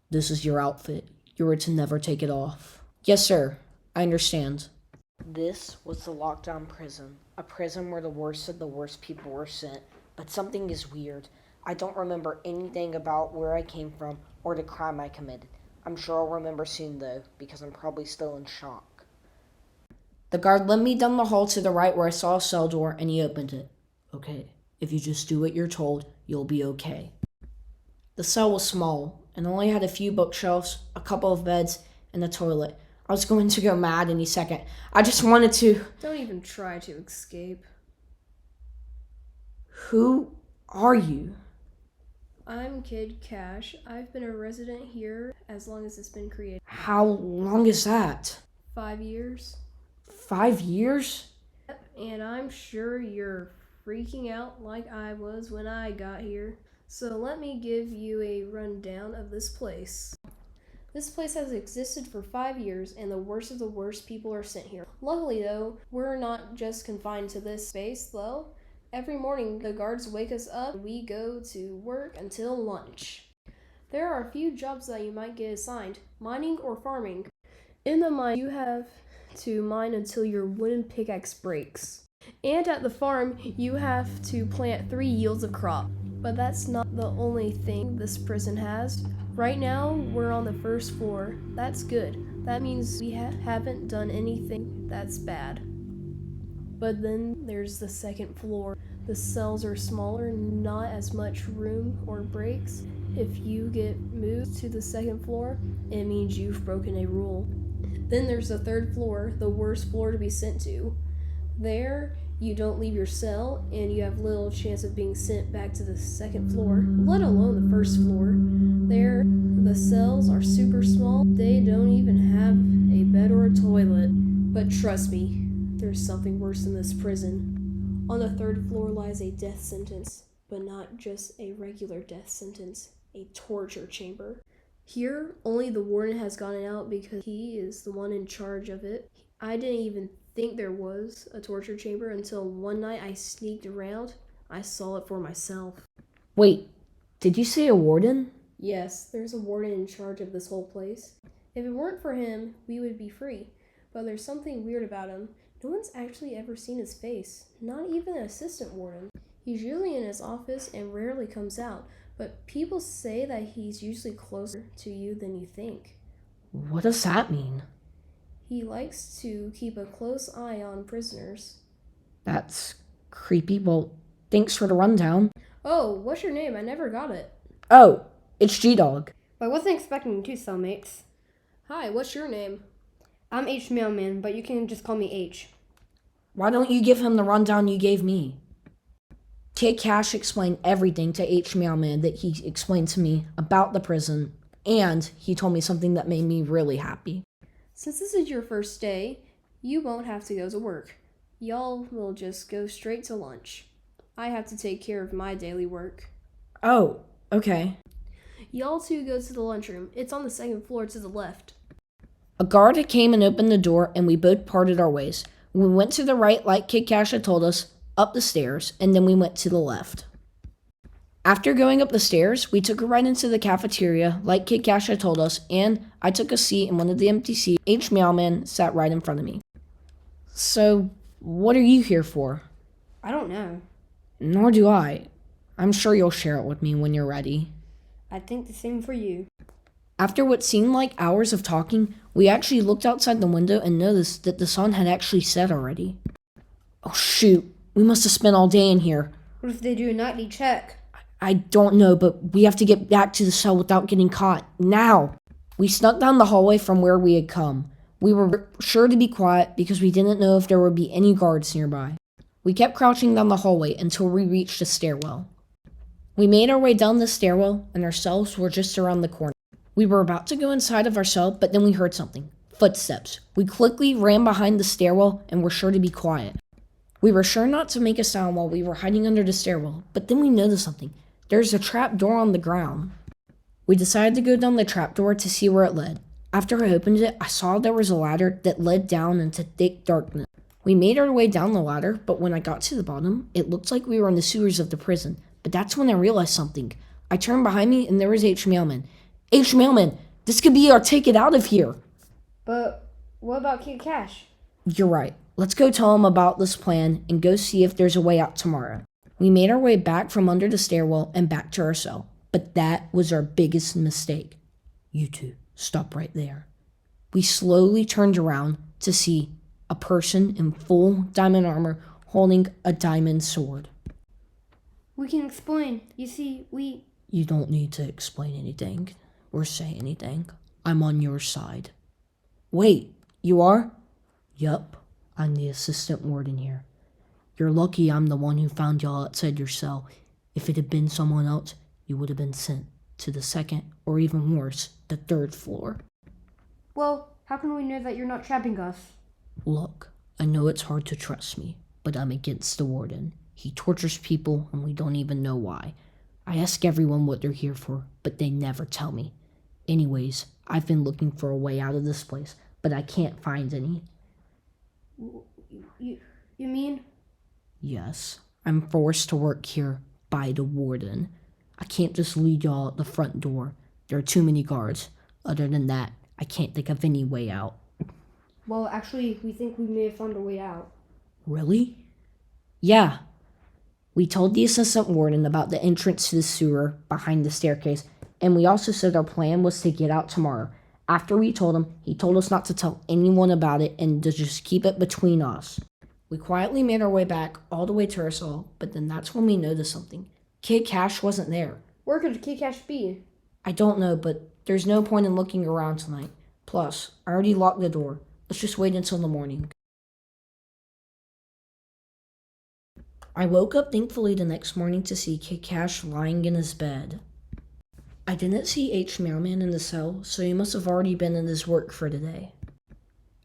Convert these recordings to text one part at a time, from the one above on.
This is your outfit. You were to never take it off. Yes, sir. I understand. This was the lockdown prison. A prison where the worst of the worst people were sent. But something is weird. I don't remember anything about where I came from or the crime I committed. I'm sure I'll remember soon, though, because I'm probably still in shock. The guard led me down the hall to the right where I saw a cell door, and he opened it. Okay, if you just do what you're told, you'll be okay. The cell was small and only had a few bookshelves, a couple of beds, and a toilet. I was going to go mad any second. I just wanted to... Don't even try to escape. Who are you? I'm Kid Cash. I've been a resident here as long as it's been created. How long is that? 5 years. 5 years? And I'm sure you're freaking out like I was when I got here. So let me give you a rundown of this place. This place has existed for 5 years, and the worst of the worst people are sent here. Luckily, though, we're not just confined to this space, though. Every morning, the guards wake us up, and we go to work until lunch. There are a few jobs that you might get assigned, mining or farming. In the mine, you have to mine until your wooden pickaxe breaks. And at the farm, you have to plant 3 yields of crop. But that's not the only thing this prison has. Right now, we're on the first floor. That's good. That means we haven't done anything that's bad. But then there's the second floor. The cells are smaller, not as much room or breaks. If you get moved to the second floor, it means you've broken a rule. Then there's the third floor, the worst floor to be sent to. There, you don't leave your cell, and you have little chance of being sent back to the second floor, let alone the first floor. There, the cells are super small. They don't even have a bed or a toilet. But trust me, there's something worse in this prison. On the third floor lies a death sentence, but not just a regular death sentence, a torture chamber. Here, only the warden has gotten out because he is the one in charge of it. I didn't even think there was a torture chamber until one night I sneaked around. I saw it for myself. Wait, did you say a warden? Yes, there's a warden in charge of this whole place. If it weren't for him, we would be free. But there's something weird about him. No one's actually ever seen his face, not even an assistant warden. He's usually in his office and rarely comes out, but people say that he's usually closer to you than you think. What does that mean? He likes to keep a close eye on prisoners. That's creepy. Well, thanks for the rundown. Oh, what's your name? I never got it. Oh, it's G-Dog. I wasn't expecting 2 cellmates. Hi, what's your name? I'm H Mailman, but you can just call me H. Why don't you give him the rundown you gave me? Kid Cash explained everything to H Mailman that he explained to me about the prison, and he told me something that made me really happy. Since this is your first day, you won't have to go to work. Y'all will just go straight to lunch. I have to take care of my daily work. Oh, okay. Y'all two go to the lunchroom. It's on the second floor to the left. A guard came and opened the door, and we both parted our ways. We went to the right, like Kid Cash had told us, up the stairs, and then we went to the left. After going up the stairs, we took a ride into the cafeteria, like Kid Cash had told us, and I took a seat in one of the empty seats. H Mailman sat right in front of me. So, what are you here for? I don't know. Nor do I. I'm sure you'll share it with me when you're ready. I think the same for you. After what seemed like hours of talking, we actually looked outside the window and noticed that the sun had actually set already. Oh shoot, we must have spent all day in here. What if they do a nightly check? I don't know, but we have to get back to the cell without getting caught. Now! We snuck down the hallway from where we had come. We were sure to be quiet because we didn't know if there would be any guards nearby. We kept crouching down the hallway until we reached the stairwell. We made our way down the stairwell, and our cells were just around the corner. We were about to go inside of our cell, but then we heard something. Footsteps. We quickly ran behind the stairwell and were sure to be quiet. We were sure not to make a sound while we were hiding under the stairwell, but then we noticed something. There's a trap door on the ground. We decided to go down the trap door to see where it led. After I opened it, I saw there was a ladder that led down into thick darkness. We made our way down the ladder, but when I got to the bottom, it looked like we were in the sewers of the prison. But that's when I realized something. I turned behind me and there was H Mailman. H. Mailman, this could be our ticket out of here. But what about Kid Cash? You're right. Let's go tell him about this plan and go see if there's a way out tomorrow. We made our way back from under the stairwell and back to our cell. But that was our biggest mistake. You two, stop right there. We slowly turned around to see a person in full diamond armor holding a diamond sword. We can explain. You see, You don't need to explain anything or say anything. I'm on your side. Wait, you are? Yup, I'm the assistant warden here. You're lucky I'm the one who found y'all outside your cell. If it had been someone else, you would have been sent to the second, or even worse, the third floor. Well, how can we know that you're not trapping us? Look, I know it's hard to trust me, but I'm against the warden. He tortures people and we don't even know why. I ask everyone what they're here for, but they never tell me. Anyways, I've been looking for a way out of this place, but I can't find any. You mean? Yes, I'm forced to work here by the warden. I can't just lead y'all at the front door. There are too many guards. Other than that, I can't think of any way out. Well, actually, we think we may have found a way out. Really? Yeah. We told the assistant warden about the entrance to the sewer behind the staircase, and we also said our plan was to get out tomorrow. After we told him, he told us not to tell anyone about it and to just keep it between us. We quietly made our way back all the way to our cell, but then that's when we noticed something. Kid Cash wasn't there. Where could Kid Cash be? I don't know, but there's no point in looking around tonight. Plus, I already locked the door. Let's just wait until the morning. I woke up thankfully the next morning to see Kid Cash lying in his bed. I didn't see H. Mailman in the cell, so he must have already been in his work for today.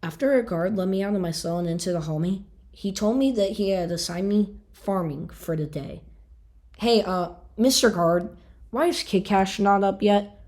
After a guard let me out of my cell and into the hallway, he told me that he had assigned me farming for the day. Hey, Mr. Guard, why is Kid Cash not up yet?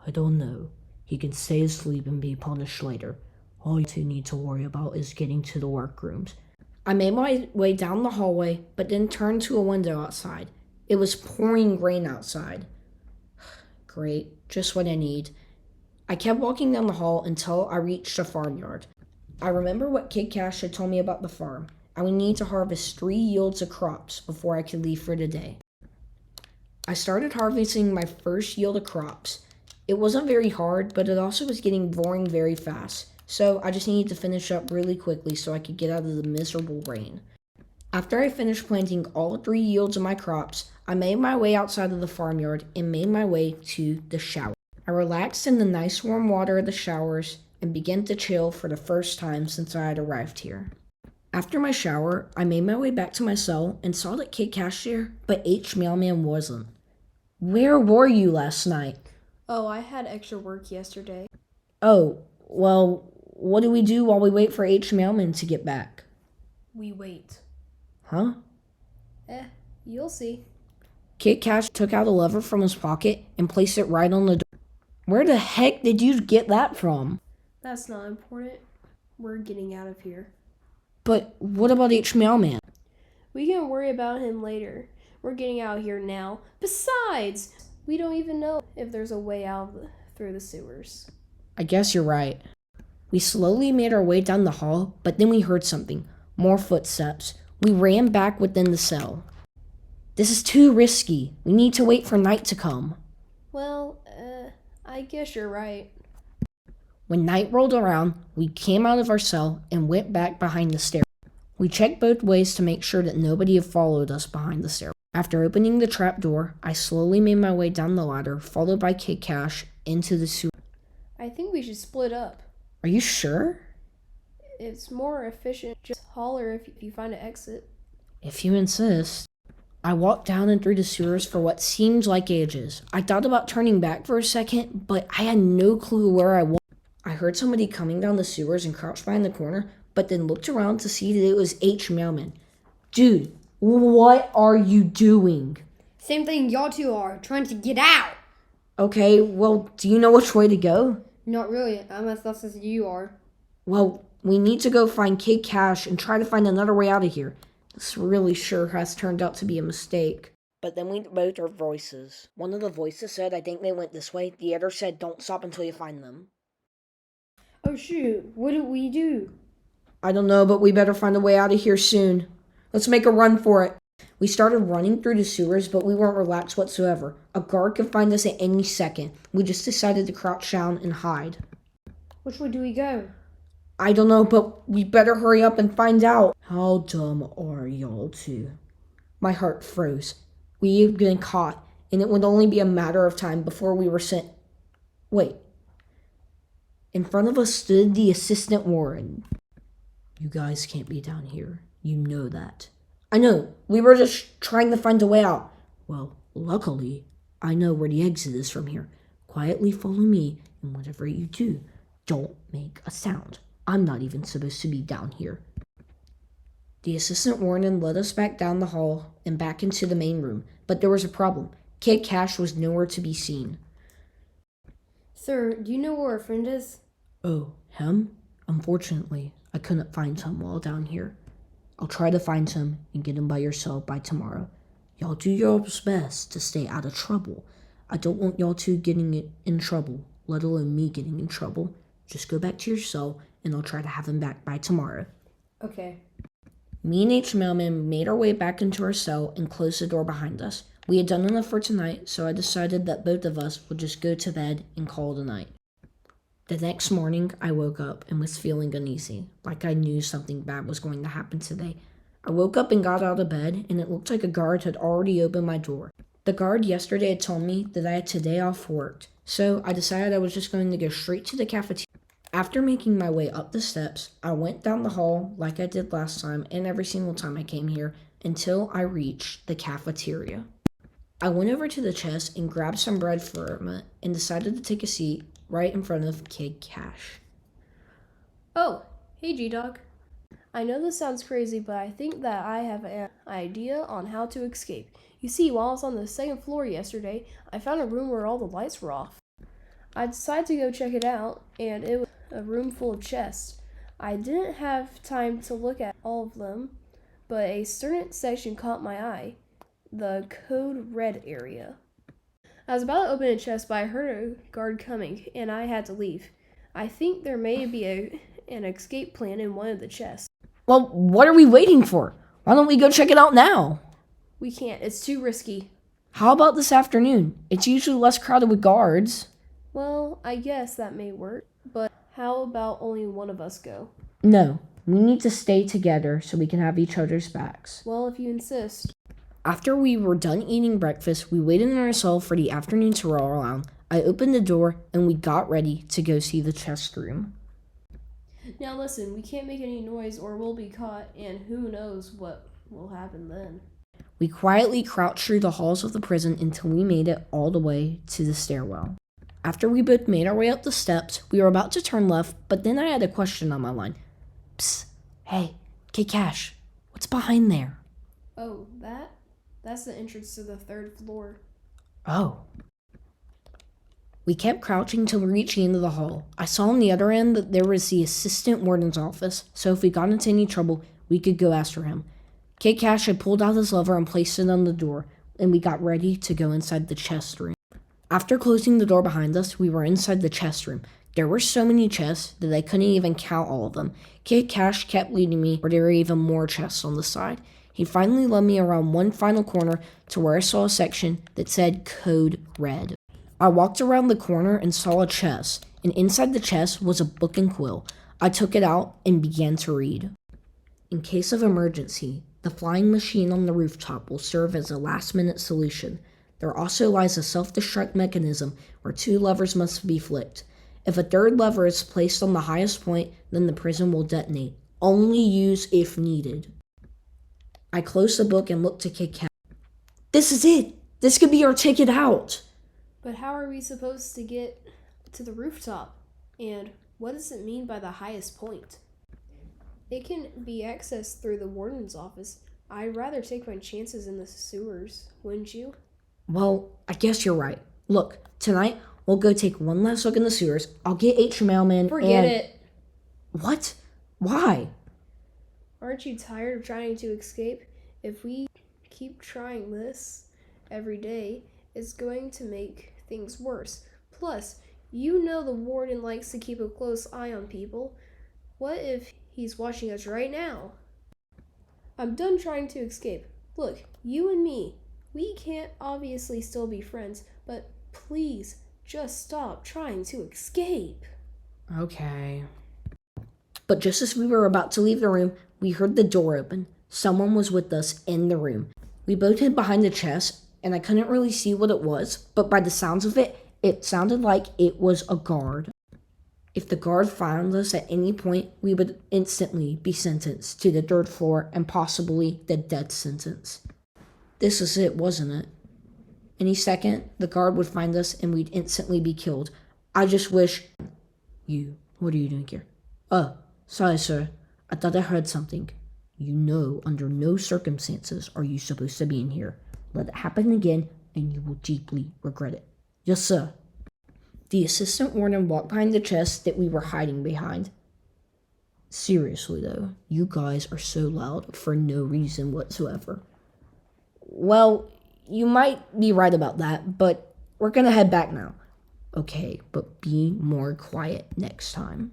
I don't know. He can stay asleep and be punished later. All you two need to worry about is getting to the workrooms. I made my way down the hallway, but then turned to a window outside. It was pouring rain outside. Great, just what I need. I kept walking down the hall until I reached a farmyard. I remember what Kid Cash had told me about the farm. I would need to harvest 3 yields of crops before I could leave for the day. I started harvesting my first yield of crops. It wasn't very hard, but it also was getting boring very fast. So I just needed to finish up really quickly so I could get out of the miserable rain. After I finished planting all 3 yields of my crops, I made my way outside of the farmyard and made my way to the shower. I relaxed in the nice warm water of the showers and began to chill for the first time since I had arrived here. After my shower, I made my way back to my cell and saw that Kid Cash there, but H. Mailman wasn't. Where were you last night? Oh, I had extra work yesterday. Oh, well, what do we do while we wait for H. Mailman to get back? We wait. Huh? You'll see. Kid Cash took out a lever from his pocket and placed it right on the door. Where the heck did you get that from? That's not important. We're getting out of here. But what about H. Mailman? We can worry about him later. We're getting out of here now. Besides, we don't even know if there's a way out through the sewers. I guess you're right. We slowly made our way down the hall, but then we heard something. More footsteps. We ran back within the cell. This is too risky. We need to wait for night to come. Well, I guess you're right. When night rolled around, we came out of our cell and went back behind the stair. We checked both ways to make sure that nobody had followed us behind the stair. After opening the trap door, I slowly made my way down the ladder, followed by Kid Cash, into the sewer. I think we should split up. Are you sure? It's more efficient. Just holler if you find an exit. If you insist. I walked down and through the sewers for what seemed like ages. I thought about turning back for a second, but I had no clue where I was. I heard somebody coming down the sewers and crouched behind the corner, but then looked around to see that it was H. Mailman. Dude, what are you doing? Same thing y'all two are, trying to get out. Okay, well, do you know which way to go? Not really. I'm as lost as you are. Well, we need to go find Kid Cash and try to find another way out of here. This really sure has turned out to be a mistake. But then we both heard voices. One of the voices said, I think they went this way. The other said, don't stop until you find them. Oh shoot, what do we do? I don't know, but we better find a way out of here soon. Let's make a run for it. We started running through the sewers, but we weren't relaxed whatsoever. A guard could find us at any second. We just decided to crouch down and hide. Which way do we go? I don't know, but we better hurry up and find out. How dumb are y'all two? My heart froze. We had been caught, and it would only be a matter of time before we were sent. Wait. In front of us stood the assistant warden. You guys can't be down here. You know that. I know. We were just trying to find a way out. Well, luckily, I know where the exit is from here. Quietly follow me, and whatever you do, don't make a sound. I'm not even supposed to be down here. The assistant warden led us back down the hall and back into the main room, but there was a problem. Kid Cash was nowhere to be seen. Sir, do you know where our friend is? Oh, him? Unfortunately, I couldn't find him while down here. I'll try to find him and get him by yourself by tomorrow. Y'all do your best to stay out of trouble. I don't want y'all two getting in trouble, let alone me getting in trouble. Just go back to your cell, and I'll try to have him back by tomorrow. Okay. Me and H. Mailman made our way back into our cell and closed the door behind us. We had done enough for tonight, so I decided that both of us would just go to bed and call it a night. The next morning, I woke up and was feeling uneasy, like I knew something bad was going to happen today. I woke up and got out of bed, and it looked like a guard had already opened my door. The guard yesterday had told me that I had today off work, so I decided I was just going to go straight to the cafeteria. After making my way up the steps, I went down the hall like I did last time and every single time I came here until I reached the cafeteria. I went over to the chest and grabbed some bread from it and decided to take a seat right in front of Kid Cash. Oh, hey G-Dog. I know this sounds crazy, but I think that I have an idea on how to escape. You see, while I was on the second floor yesterday, I found a room where all the lights were off. I decided to go check it out, and it was a room full of chests. I didn't have time to look at all of them, but a certain section caught my eye, the code red area. I was about to open a chest, but I heard a guard coming, and I had to leave. I think there may be an escape plan in one of the chests. Well, what are we waiting for? Why don't we go check it out now? We can't. It's too risky. How about this afternoon? It's usually less crowded with guards. Well, I guess that may work, but how about only one of us go? No, we need to stay together so we can have each other's backs. Well, if you insist. After we were done eating breakfast, we waited in our cell for the afternoon to roll around. I opened the door and we got ready to go see the chest room. Now listen, we can't make any noise or we'll be caught, and who knows what will happen then. We quietly crouched through the halls of the prison until we made it all the way to the stairwell. After we both made our way up the steps, we were about to turn left, but then I had a question on my mind. Psst, hey, Kid Cash, what's behind there? Oh, that's the entrance to the third floor. Oh. We kept crouching till we reached the end of the hall. I saw on the other end that there was the assistant warden's office, so if we got into any trouble, we could go ask for him. Kid Cash had pulled out his lever and placed it on the door, and we got ready to go inside the chest room. After closing the door behind us, we were inside the chest room. There were so many chests that I couldn't even count all of them. Kid Cash kept leading me where there were even more chests on the side. He finally led me around one final corner to where I saw a section that said Code Red. I walked around the corner and saw a chest, and inside the chest was a book and quill. I took it out and began to read. In case of emergency, the flying machine on the rooftop will serve as a last-minute solution. There also lies a self-destruct mechanism where 2 levers must be flicked. If a 3rd lever is placed on the highest point, then the prison will detonate. Only use if needed. I closed the book and looked to Kid Cash. This is it! This could be our ticket out! But how are we supposed to get to the rooftop? And what does it mean by the highest point? It can be accessed through the warden's office. I'd rather take my chances in the sewers, wouldn't you? Well, I guess you're right. Look, tonight we'll go take one last look in the sewers. I'll get H. Mailman. Forget it. What? Why? Aren't you tired of trying to escape? If we keep trying this, every day is going to make things worse. Plus, you know the warden likes to keep a close eye on people. What if he's watching us right now? I'm done trying to escape. Look, you and me, we can't obviously still be friends, but please just stop trying to escape. Okay. But just as we were about to leave the room, we heard the door open. Someone was with us in the room. We both hid behind the chest, and I couldn't really see what it was, but by the sounds of it, it sounded like it was a guard. If the guard found us at any point, we would instantly be sentenced to the 3rd floor and possibly the death sentence. This was it, wasn't it? Any second, the guard would find us and we'd instantly be killed. I just wish... What are you doing here? Oh, sorry, sir. I thought I heard something. You know, under no circumstances are you supposed to be in here. Let it happen again, and you will deeply regret it. Yes, sir. The assistant warden walked behind the chest that we were hiding behind. Seriously, though, you guys are so loud for no reason whatsoever. Well, you might be right about that, but we're gonna head back now. Okay, but be more quiet next time.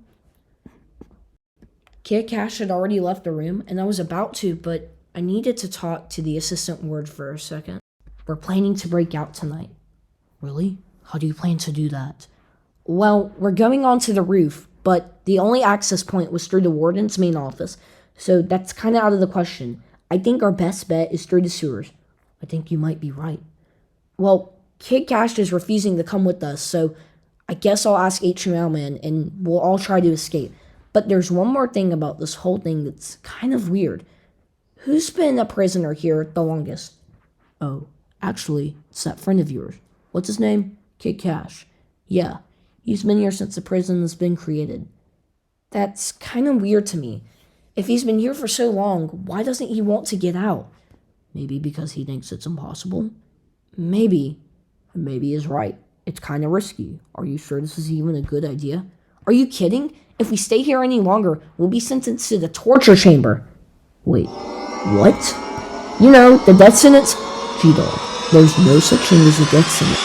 Kid Cash had already left the room, and I was about to, but I needed to talk to the assistant ward for a second. We're planning to break out tonight. Really? How do you plan to do that? Well, we're going onto the roof, but the only access point was through the warden's main office, so that's kind of out of the question. I think our best bet is through the sewers. I think you might be right. Well, Kid Cash is refusing to come with us, so I guess I'll ask HML Man, and we'll all try to escape. But there's one more thing about this whole thing that's kind of weird. Who's been a prisoner here the longest? Oh, actually, it's that friend of yours. What's his name? Kid Cash. Yeah, he's been here since the prison has been created. That's kind of weird to me. If he's been here for so long, why doesn't he want to get out? Maybe because he thinks it's impossible? Maybe. Maybe he's right. It's kind of risky. Are you sure this is even a good idea? Are you kidding? If we stay here any longer, we'll be sentenced to the torture chamber. Wait, what? You know, the death sentence? G-Dog, there's no such thing as a death sentence.